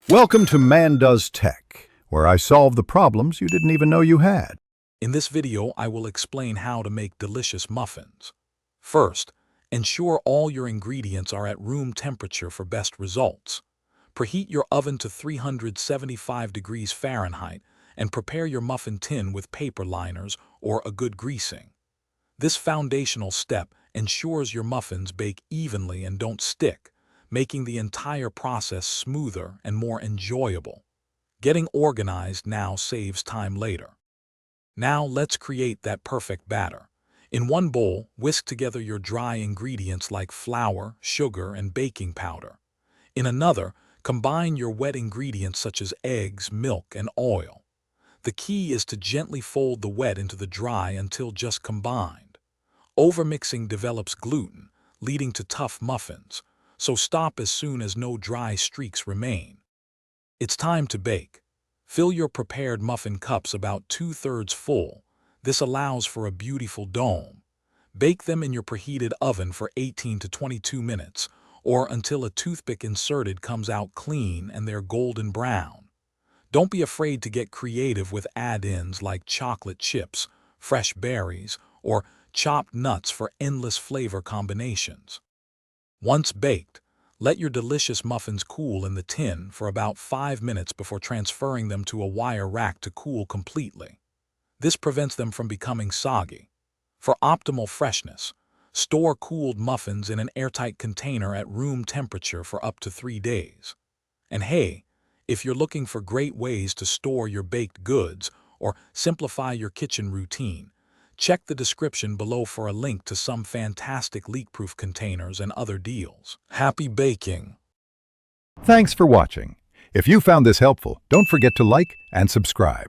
Welcome to Man Does Tech, where I solve the problems you didn't even know you had. In this video, I will explain how to make delicious muffins. First, ensure all your ingredients are at room temperature for best results. Preheat your oven to 375 degrees Fahrenheit and prepare your muffin tin with paper liners or a good greasing. This foundational step ensures your muffins bake evenly and don't stick, making the entire process smoother and more enjoyable. Getting organized now saves time later. Now let's create that perfect batter. In one bowl, whisk together your dry ingredients like flour, sugar, and baking powder. In another, combine your wet ingredients such as eggs, milk, and oil. The key is to gently fold the wet into the dry until just combined. Overmixing develops gluten, leading to tough muffins, so stop as soon as no dry streaks remain. It's time to bake. Fill your prepared muffin cups about 2/3 full. This allows for a beautiful dome. Bake them in your preheated oven for 18 to 22 minutes, or until a toothpick inserted comes out clean and they're golden brown. Don't be afraid to get creative with add-ins like chocolate chips, fresh berries, or chopped nuts for endless flavor combinations. Once baked, let your delicious muffins cool in the tin for about 5 minutes before transferring them to a wire rack to cool completely. This prevents them from becoming soggy. For optimal freshness, store cooled muffins in an airtight container at room temperature for up to 3 days. And hey, if you're looking for great ways to store your baked goods or simplify your kitchen routine, check the description below for a link to some fantastic leak-proof containers and other deals. Happy baking! Thanks for watching. If you found this helpful, don't forget to like and subscribe.